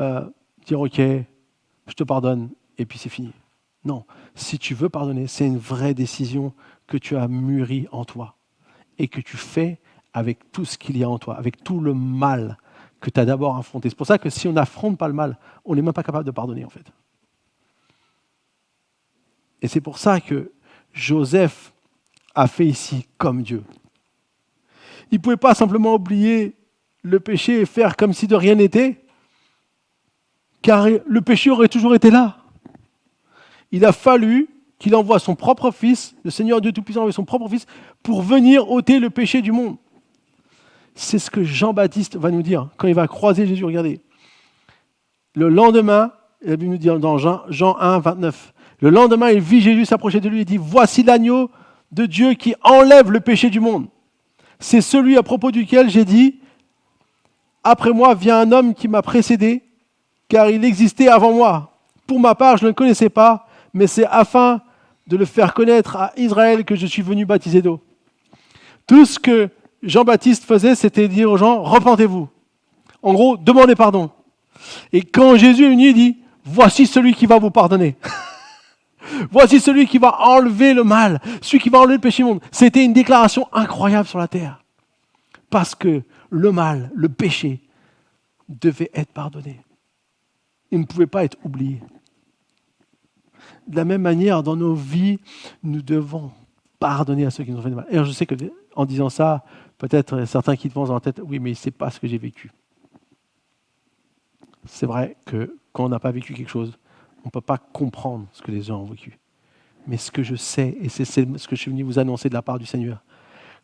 S2: dire « Ok, je te pardonne » et puis c'est fini. Non, si tu veux pardonner, c'est une vraie décision que tu as mûrie en toi et que tu fais avec tout ce qu'il y a en toi, avec tout le mal que tu as d'abord affronté. C'est pour ça que si on n'affronte pas le mal, on n'est même pas capable de pardonner en fait. Et c'est pour ça que Joseph a fait ici comme Dieu. Il ne pouvait pas simplement oublier le péché et faire comme si de rien n'était, car le péché aurait toujours été là. Il a fallu qu'il envoie son propre fils, le Seigneur Dieu Tout-Puissant envoie son propre fils, pour venir ôter le péché du monde. C'est ce que Jean-Baptiste va nous dire quand il va croiser Jésus. Regardez. Le lendemain, il va nous dire dans Jean 1, 29, le lendemain, il vit Jésus s'approcher de lui et dit « Voici l'agneau de Dieu qui enlève le péché du monde. C'est celui à propos duquel j'ai dit « Après moi vient un homme qui m'a précédé, car il existait avant moi. Pour ma part, je ne le connaissais pas, mais c'est afin de le faire connaître à Israël que je suis venu baptiser d'eau. » Tout ce que Jean-Baptiste faisait, c'était dire aux gens « Repentez-vous, En gros, demandez pardon. Et quand Jésus est venu, il dit, voici celui qui va vous pardonner. Voici celui qui va enlever le mal, celui qui va enlever le péché immonde. C'était une déclaration incroyable sur la terre. Parce que le mal, le péché, devait être pardonné. Il ne pouvait pas être oublié. De la même manière, dans nos vies, nous devons pardonner à ceux qui nous ont fait du mal. Et je sais qu'en disant ça, peut-être certains qui te pensent dans la tête, oui, mais c'est pas ce que j'ai vécu. C'est vrai que quand on n'a pas vécu quelque chose, on ne peut pas comprendre ce que les gens ont vécu. Mais ce que je sais, et c'est ce que je suis venu vous annoncer de la part du Seigneur,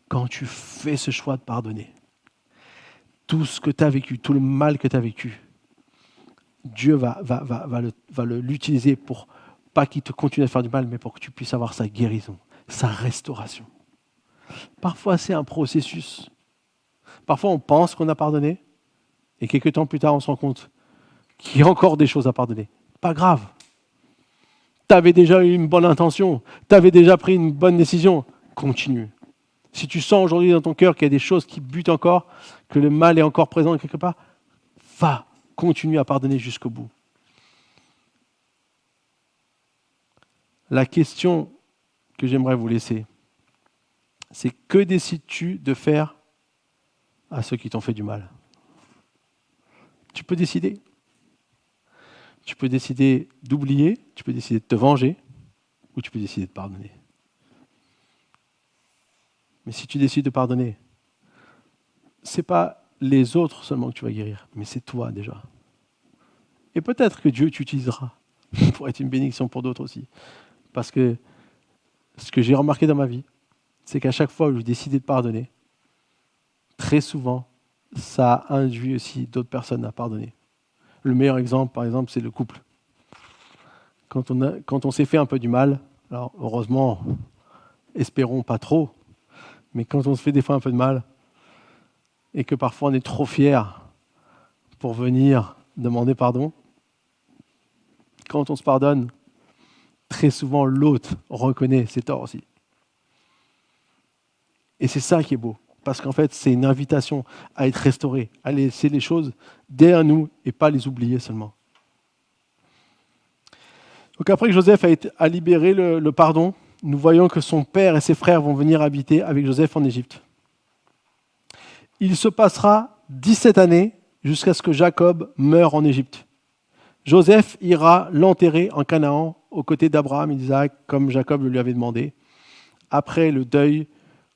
S2: quand tu fais ce choix de pardonner, tout ce que tu as vécu, tout le mal que tu as vécu, Dieu va l'utiliser pour, pas qu'il te continue à faire du mal, mais pour que tu puisses avoir sa guérison, sa restauration. Parfois, c'est un processus. Parfois, on pense qu'on a pardonné, et quelques temps plus tard, on se rend compte qu'il y a encore des choses à pardonner. Pas grave. Tu avais déjà eu une bonne intention, tu avais déjà pris une bonne décision. Continue. Si tu sens aujourd'hui dans ton cœur qu'il y a des choses qui butent encore, que le mal est encore présent quelque part, va, continue à pardonner jusqu'au bout. La question que j'aimerais vous laisser, c'est que décides-tu de faire à ceux qui t'ont fait du mal? Tu peux décider. Tu peux décider d'oublier, tu peux décider de te venger, ou tu peux décider de pardonner. Mais si tu décides de pardonner, ce n'est pas les autres seulement que tu vas guérir, mais c'est toi déjà. Et peut-être que Dieu t'utilisera pour être une bénédiction pour d'autres aussi. Parce que ce que j'ai remarqué dans ma vie, c'est qu'à chaque fois où j'ai décidé de pardonner, très souvent, ça induit aussi d'autres personnes à pardonner. Le meilleur exemple, par exemple, c'est le couple. Quand on s'est fait un peu du mal, alors heureusement, espérons pas trop, mais quand on se fait des fois un peu de mal, et que parfois on est trop fier pour venir demander pardon, quand on se pardonne, très souvent l'autre reconnaît ses torts aussi. Et c'est ça qui est beau, parce qu'en fait c'est une invitation à être restauré, à laisser les choses derrière nous et pas les oublier seulement. Donc après que Joseph a libéré le pardon, nous voyons que son père et ses frères vont venir habiter avec Joseph en Égypte. Il se passera 17 années jusqu'à ce que Jacob meure en Égypte. Joseph ira l'enterrer en Canaan aux côtés d'Abraham et d'Isaac, comme Jacob le lui avait demandé. Après le deuil,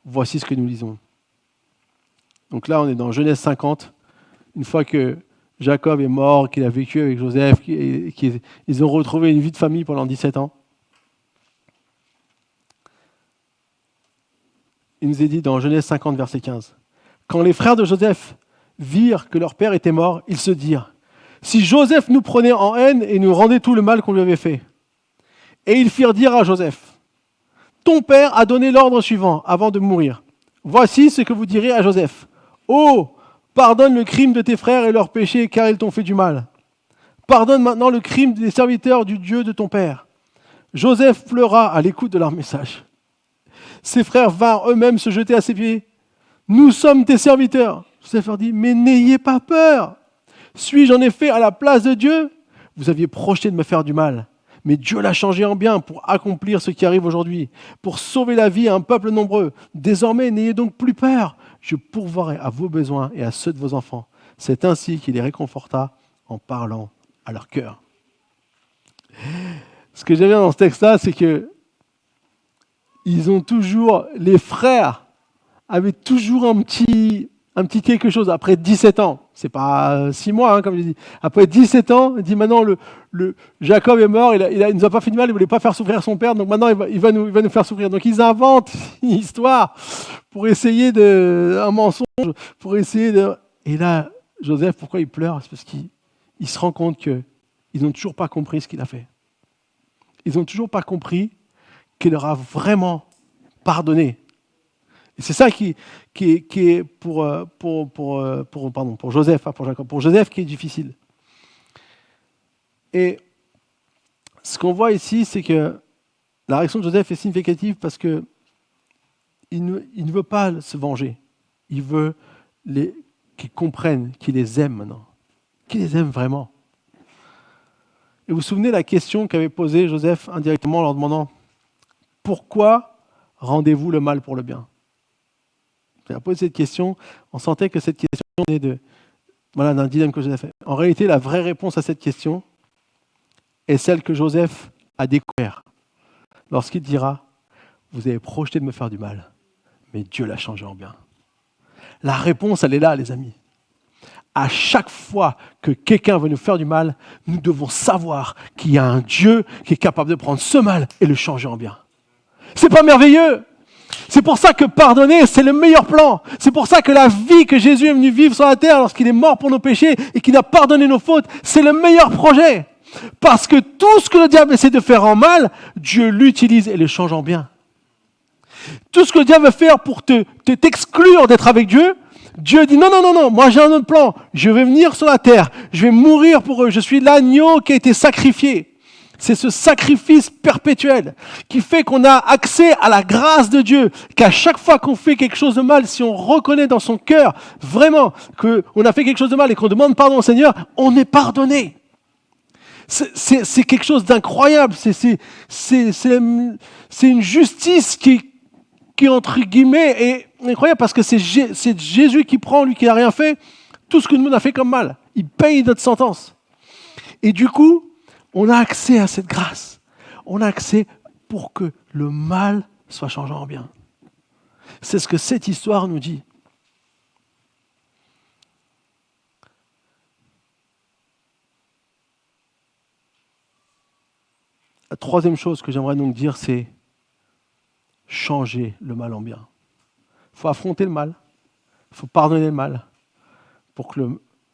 S2: voici ce que nous lisons. Donc là, on est dans Genèse 50. Une fois que Jacob est mort, qu'il a vécu avec Joseph, qu'ils ont retrouvé une vie de famille pendant 17 ans. Il nous est dit dans Genèse 50, verset 15. Quand les frères de Joseph virent que leur père était mort, ils se dirent, si Joseph nous prenait en haine et nous rendait tout le mal qu'on lui avait fait. Et ils firent dire à Joseph, ton père a donné l'ordre suivant avant de mourir. Voici ce que vous direz à Joseph. Oh, pardonne le crime de tes frères et leurs péchés, car ils t'ont fait du mal. Pardonne maintenant le crime des serviteurs du Dieu de ton père. Joseph pleura à l'écoute de leur message. Ses frères vinrent eux-mêmes se jeter à ses pieds. Nous sommes tes serviteurs. Joseph leur dit, mais n'ayez pas peur. Suis-je en effet à la place de Dieu? Vous aviez projeté de me faire du mal, mais Dieu l'a changé en bien pour accomplir ce qui arrive aujourd'hui, pour sauver la vie à un peuple nombreux. Désormais, n'ayez donc plus peur. Je pourvoirai à vos besoins et à ceux de vos enfants. C'est ainsi qu'il les réconforta en parlant à leur cœur. Ce que j'aime bien dans ce texte-là, c'est que les frères avaient toujours un petit quelque chose après 17 ans. C'est pas 6 mois, comme je dis. Après 17 ans, il dit maintenant, Jacob est mort, il nous a pas fait de mal, il voulait pas faire souffrir son père, donc maintenant il va nous faire souffrir. Donc ils inventent une histoire pour essayer un mensonge, pour essayer de... Et là, Joseph, pourquoi il pleure? C'est parce qu'il se rend compte qu'ils n'ont toujours pas compris ce qu'il a fait. Ils n'ont toujours pas compris qu'il leur a vraiment pardonné. Et c'est ça qui est pour Joseph, pas pour Jacob, pour Joseph qui est difficile. Et ce qu'on voit ici, c'est que la réaction de Joseph est significative parce que il ne veut pas se venger. Il veut qu'ils comprennent qu'il les aime maintenant, qu'il les aime vraiment. Et vous vous souvenez la question qu'avait posée Joseph indirectement en leur demandant « Pourquoi rendez-vous le mal pour le bien ?» Il a posé cette question, on sentait que cette question venait d'un dilemme que Joseph a fait. En réalité, la vraie réponse à cette question est celle que Joseph a découvert lorsqu'il dira « Vous avez projeté de me faire du mal, mais Dieu l'a changé en bien. » La réponse, elle est là, les amis. À chaque fois que quelqu'un veut nous faire du mal, nous devons savoir qu'il y a un Dieu qui est capable de prendre ce mal et le changer en bien. C'est pas merveilleux? C'est pour ça que pardonner, c'est le meilleur plan. C'est pour ça que la vie que Jésus est venu vivre sur la terre lorsqu'il est mort pour nos péchés et qu'il a pardonné nos fautes, c'est le meilleur projet. Parce que tout ce que le diable essaie de faire en mal, Dieu l'utilise et le change en bien. Tout ce que le diable veut faire pour t'exclure d'être avec Dieu, Dieu dit non, moi j'ai un autre plan. Je vais venir sur la terre, je vais mourir pour eux. Je suis l'agneau qui a été sacrifié. C'est ce sacrifice perpétuel qui fait qu'on a accès à la grâce de Dieu, qu'à chaque fois qu'on fait quelque chose de mal, si on reconnaît dans son cœur vraiment qu'on a fait quelque chose de mal et qu'on demande pardon au Seigneur, on est pardonné. C'est quelque chose d'incroyable. C'est une justice qui entre guillemets est incroyable parce que c'est Jésus qui prend, lui qui n'a rien fait, tout ce que nous on a fait comme mal. Il paye notre sentence. Et du coup, on a accès à cette grâce. On a accès pour que le mal soit changé en bien. C'est ce que cette histoire nous dit. La troisième chose que j'aimerais donc dire, c'est changer le mal en bien. Il faut affronter le mal, il faut pardonner le mal pour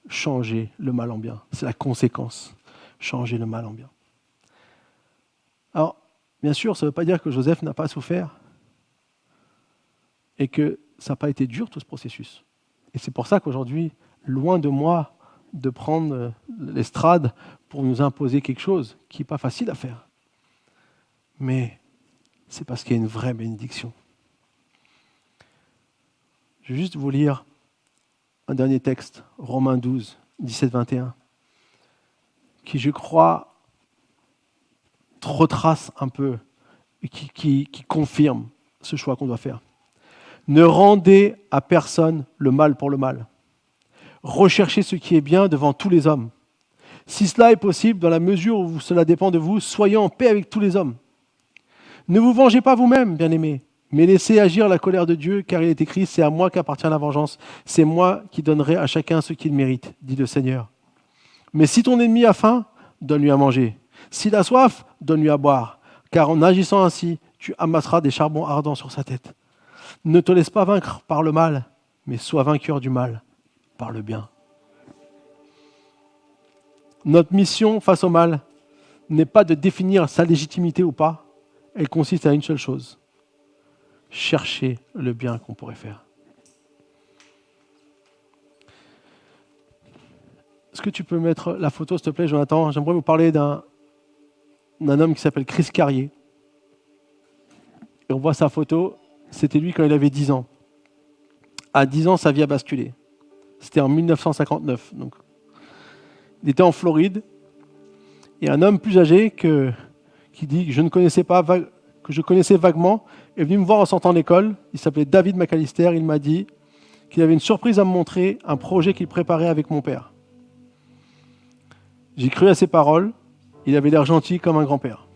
S2: changer le mal en bien. C'est la conséquence, changer le mal en bien. Alors, bien sûr, ça ne veut pas dire que Joseph n'a pas souffert et que ça n'a pas été dur tout ce processus. Et c'est pour ça qu'aujourd'hui, loin de moi de prendre l'estrade pour nous imposer quelque chose qui n'est pas facile à faire. Mais c'est parce qu'il y a une vraie bénédiction. Je vais juste vous lire un dernier texte, Romains 12, 17-21, qui, je crois, retrace un peu et qui confirme ce choix qu'on doit faire. Ne rendez à personne le mal pour le mal. Recherchez ce qui est bien devant tous les hommes. Si cela est possible, dans la mesure où cela dépend de vous, soyez en paix avec tous les hommes. Ne vous vengez pas vous-même, bien-aimés, mais laissez agir la colère de Dieu, car il est écrit « C'est à moi qu'appartient la vengeance, c'est moi qui donnerai à chacun ce qu'il mérite, dit le Seigneur. Mais si ton ennemi a faim, donne-lui à manger. S'il a soif, donne-lui à boire, car en agissant ainsi, tu amasseras des charbons ardents sur sa tête. Ne te laisse pas vaincre par le mal, mais sois vainqueur du mal par le bien. » Notre mission face au mal n'est pas de définir sa légitimité ou pas, elle consiste à une seule chose, chercher le bien qu'on pourrait faire. Est-ce que tu peux mettre la photo, s'il te plaît, Jonathan? J'aimerais vous parler d'un homme qui s'appelle Chris Carrier. Et on voit sa photo, c'était lui quand il avait 10 ans. À 10 ans, sa vie a basculé. C'était en 1959. Donc. Il était en Floride. Et un homme plus âgé qui dit que je connaissais vaguement est venu me voir en sortant de l'école. Il s'appelait David McAllister. Il m'a dit qu'il avait une surprise à me montrer, un projet qu'il préparait avec mon père. J'ai cru à ses paroles. Il avait l'air gentil comme un grand-père.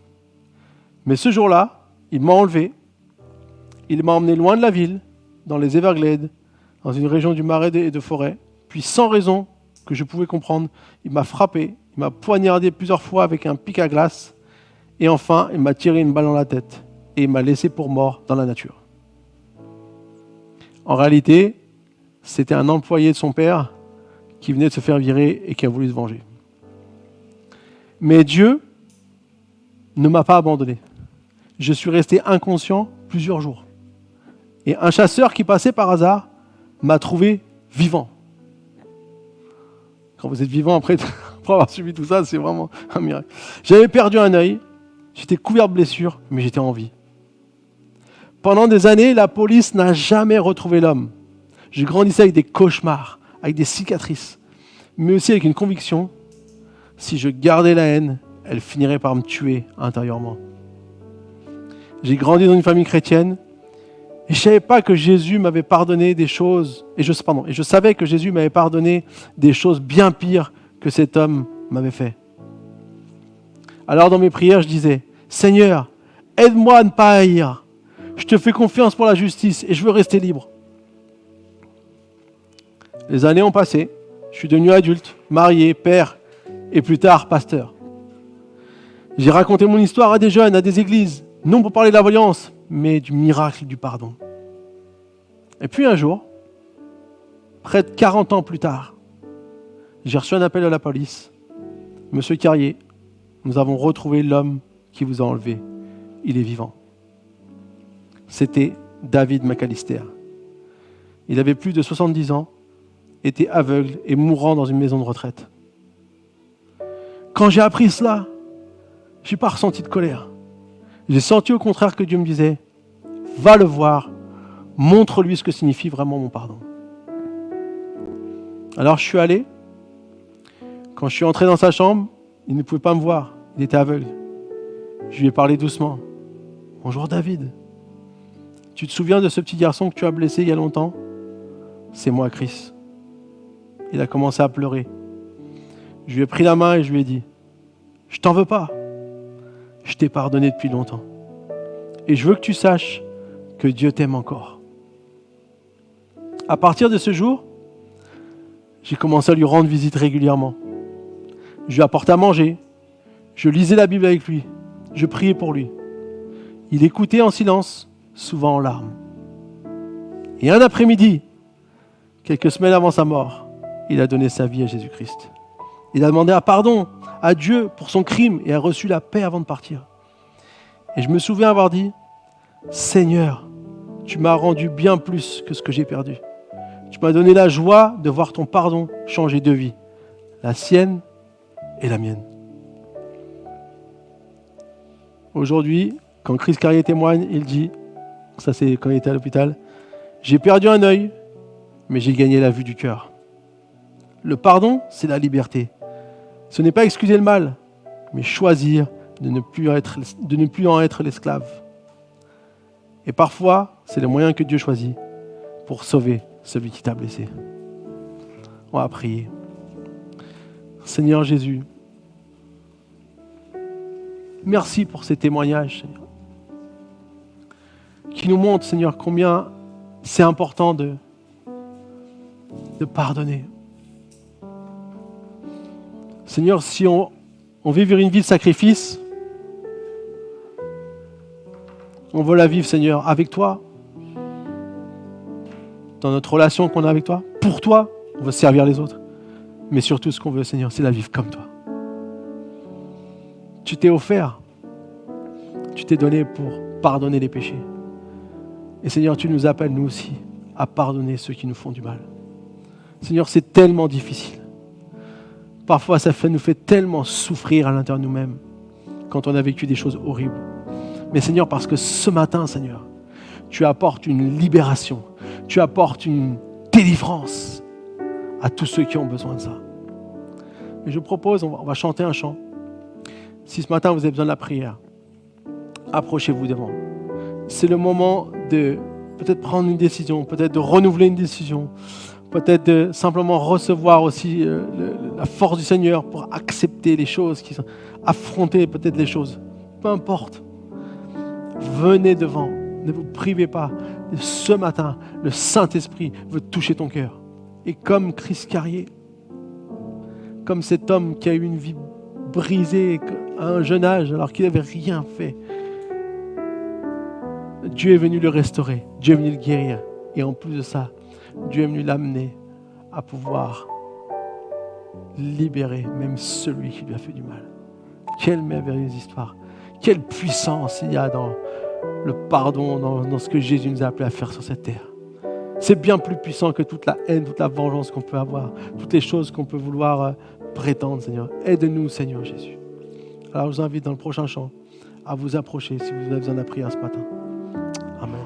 S2: Mais ce jour-là, il m'a enlevé. Il m'a emmené loin de la ville, dans les Everglades, dans une région du marais et de forêt. Puis, sans raison que je pouvais comprendre, il m'a frappé, il m'a poignardé plusieurs fois avec un pic à glace. Et enfin, il m'a tiré une balle dans la tête et il m'a laissé pour mort dans la nature. En réalité, c'était un employé de son père qui venait de se faire virer et qui a voulu se venger. Mais Dieu ne m'a pas abandonné. Je suis resté inconscient plusieurs jours. Et un chasseur qui passait par hasard m'a trouvé vivant. Quand vous êtes vivant après avoir subi tout ça, c'est vraiment un miracle. J'avais perdu un œil, j'étais couvert de blessures, mais j'étais en vie. Pendant des années, la police n'a jamais retrouvé l'homme. Je grandissais avec des cauchemars, avec des cicatrices, mais aussi avec une conviction, si je gardais la haine, elle finirait par me tuer intérieurement. J'ai grandi dans une famille chrétienne et je ne savais pas que Jésus m'avait pardonné des choses, et je savais que Jésus m'avait pardonné des choses bien pires que cet homme m'avait fait. Alors dans mes prières, je disais, Seigneur, aide-moi à ne pas haïr. Je te fais confiance pour la justice et je veux rester libre. Les années ont passé, je suis devenu adulte, marié, père et plus tard pasteur. J'ai raconté mon histoire à des jeunes, à des églises, non pour parler de la violence, mais du miracle du pardon. Et puis un jour, près de 40 ans plus tard, j'ai reçu un appel de la police. Monsieur Carrier, nous avons retrouvé l'homme qui vous a enlevé. Il est vivant. C'était David McAllister. Il avait plus de 70 ans, était aveugle et mourant dans une maison de retraite. Quand j'ai appris cela, je n'ai pas ressenti de colère. J'ai senti au contraire que Dieu me disait, va le voir, montre-lui ce que signifie vraiment mon pardon. Alors je suis allé. Quand je suis entré dans sa chambre, il ne pouvait pas me voir, il était aveugle. Je lui ai parlé doucement. Bonjour David. Tu te souviens de ce petit garçon que tu as blessé il y a longtemps? C'est moi, Chris. Il a commencé à pleurer. Je lui ai pris la main et je lui ai dit, je t'en veux pas. Je t'ai pardonné depuis longtemps. Et je veux que tu saches que Dieu t'aime encore. À partir de ce jour, j'ai commencé à lui rendre visite régulièrement. Je lui apportais à manger. Je lisais la Bible avec lui. Je priais pour lui. Il écoutait en silence, souvent en larmes. Et un après-midi, quelques semaines avant sa mort, il a donné sa vie à Jésus-Christ. Il a demandé pardon à Dieu pour son crime et a reçu la paix avant de partir. Et je me souviens avoir dit, Seigneur, tu m'as rendu bien plus que ce que j'ai perdu. Tu m'as donné la joie de voir ton pardon changer de vie, la sienne et la mienne. Aujourd'hui, quand Chris Carrier témoigne, il dit, ça c'est quand il était à l'hôpital, j'ai perdu un œil, mais j'ai gagné la vue du cœur. Le pardon, c'est la liberté. Ce n'est pas excuser le mal, mais choisir de ne plus en être l'esclave. Et parfois, c'est le moyen que Dieu choisit pour sauver celui qui t'a blessé. On va prier. Seigneur Jésus, merci pour ces témoignages, Seigneur, qui nous montrent, Seigneur, combien c'est important de pardonner. Seigneur, si on veut vivre une vie de sacrifice, on veut la vivre, Seigneur, avec toi, dans notre relation qu'on a avec toi, pour toi, on veut servir les autres. Mais surtout, ce qu'on veut, Seigneur, c'est la vivre comme toi. Tu t'es offert, tu t'es donné pour pardonner les péchés. Et Seigneur, tu nous appelles, nous aussi, à pardonner ceux qui nous font du mal. Seigneur, c'est tellement difficile. Parfois, ça nous fait tellement souffrir à l'intérieur de nous-mêmes quand on a vécu des choses horribles. Mais Seigneur, parce que ce matin, Seigneur, tu apportes une libération, tu apportes une délivrance à tous ceux qui ont besoin de ça. Et je propose, on va chanter un chant. Si ce matin, vous avez besoin de la prière, approchez-vous devant. C'est le moment de peut-être prendre une décision, peut-être de renouveler une décision, peut-être de simplement recevoir aussi la force du Seigneur pour accepter les choses, affronter peut-être les choses. Peu importe. Venez devant. Ne vous privez pas. Ce matin, le Saint-Esprit veut toucher ton cœur. Et comme Chris Carrier, comme cet homme qui a eu une vie brisée à un jeune âge alors qu'il n'avait rien fait, Dieu est venu le restaurer. Dieu est venu le guérir. Et en plus de ça, Dieu est venu l'amener à pouvoir libérer même celui qui lui a fait du mal. Quelle merveilleuse histoire. Quelle puissance il y a dans le pardon, dans ce que Jésus nous a appelé à faire sur cette terre. C'est bien plus puissant que toute la haine, toute la vengeance qu'on peut avoir, toutes les choses qu'on peut vouloir prétendre, Seigneur. Aide-nous, Seigneur Jésus. Alors je vous invite dans le prochain chant à vous approcher si vous avez besoin de la prière ce matin. Amen.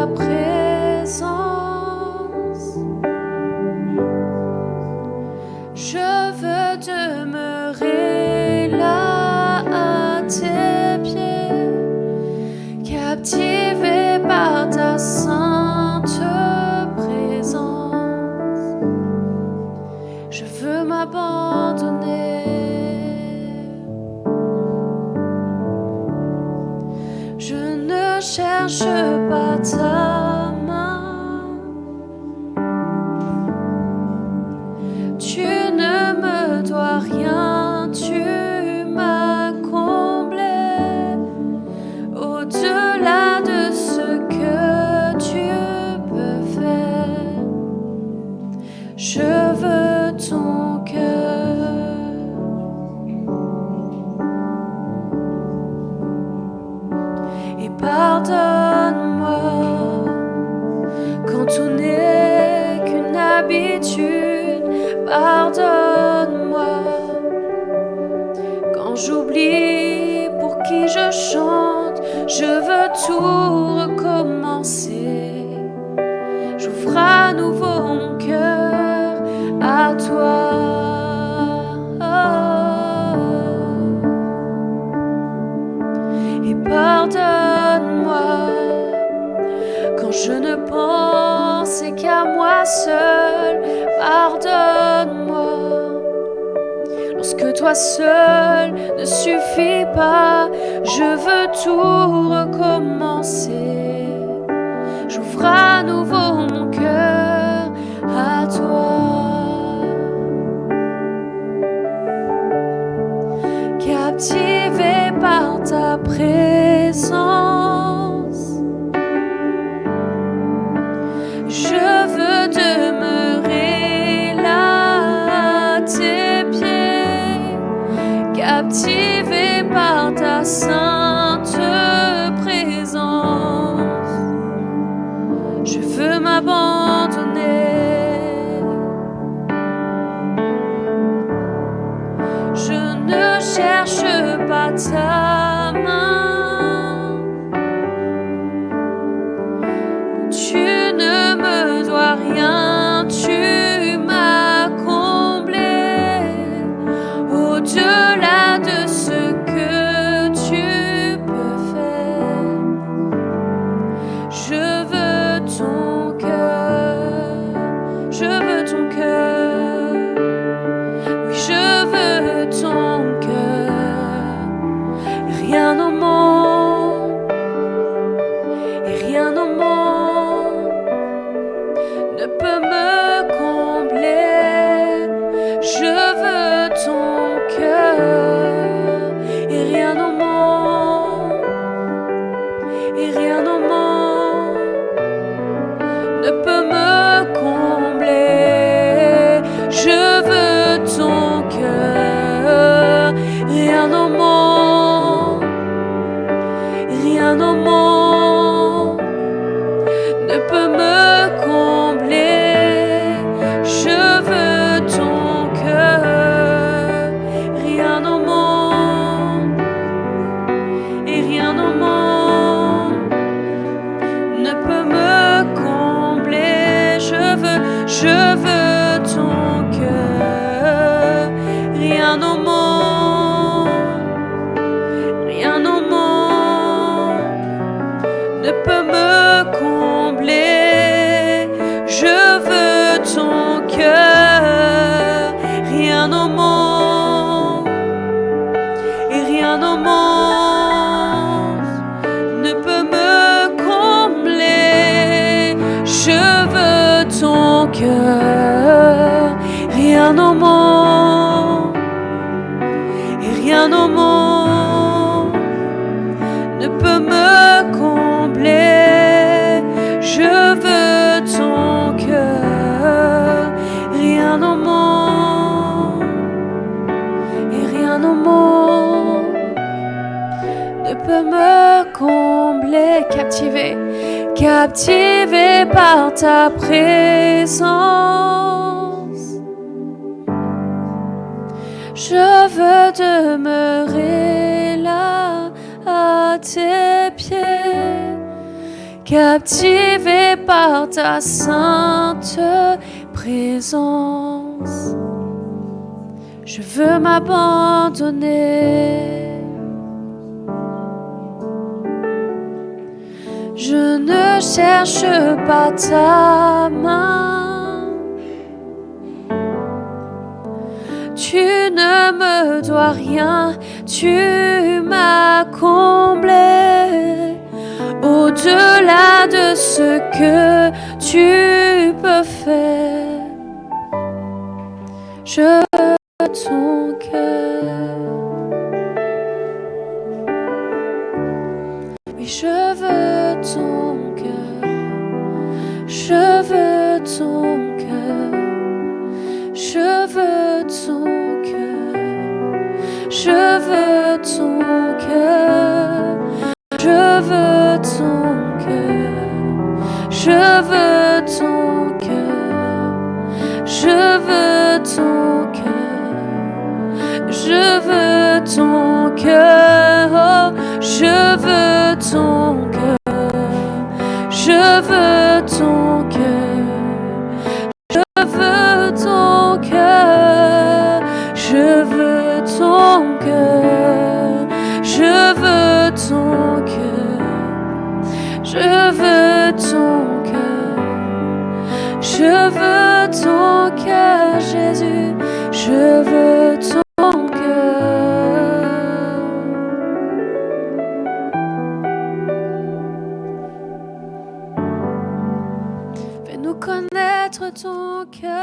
S3: ta présence. Je veux demeurer là à tes pieds, captivé par ta sainte présence. Je veux m'abandonner. Je ne cherche pas ta main. Tu ne me dois rien, tu m'as comblé au-delà de ce que tu peux faire. Je veux ton cœur. Et pardonne-moi quand tout n'est qu'une habitude. Pardonne-moi quand j'oublie pour qui je chante. Je veux tout recommencer. J'ouvre à nouveau mon cœur à toi. Et pardonne-moi quand je ne pensais qu'à moi seul. Pardonne-moi lorsque toi seul ne suffit pas. Je veux tout recommencer. J'ouvre à nouveau mon cœur à toi. Captivé par ta présence, je veux demeurer là à tes pieds, captivé par ta sainte présence. Je veux m'abandonner. Je ne cherche pas ta main. Tu ne me dois rien, tu m'as comblé au-delà de ce que tu peux faire. Je veux ton cœur, je veux ton cœur, oui je veux ton cœur. Rien au monde, et rien au monde ne peut me combler. Je veux ton cœur, et rien au monde, et rien au monde ne peut me combler. Je veux ton cœur, rien au monde, rien au monde ne peut me combler. Je veux ton cœur, rien au monde, et rien au monde ne peut me combler. Je veux ton cœur, rien au monde, rien au monde ne peut me combler. Je veux ton cœur, rien au monde, et rien au monde ne peut me combler. Je veux ton cœur, rien au monde, et rien au monde ne peut me combler. Je veux ton cœur, rien au monde, et rien au monde ne peut me combler. Captivé, captivé par ta présence. Je veux demeurer là à tes pieds, captivé par ta sainte présence. Je veux m'abandonner. Je ne cherche pas ta main. Tu ne me dois rien, tu m'as comblé. Au-delà de ce que tu peux faire, je veux ton cœur. Oui, je veux ton cœur. Je veux ton cœur. Je veux ton cœur. Je veux ton cœur. Je veux ton cœur. Je veux ton cœur. Je veux ton cœur. Je veux ton cœur. Je veux ton cœur. Je veux ton cœur. Je veux ton cœur. Je veux ton cœur. Je veux ton cœur. Je veux ton cœur. Je veux ton cœur, Jésus. Je veux ton cœur. Fais-nous connaître ton cœur.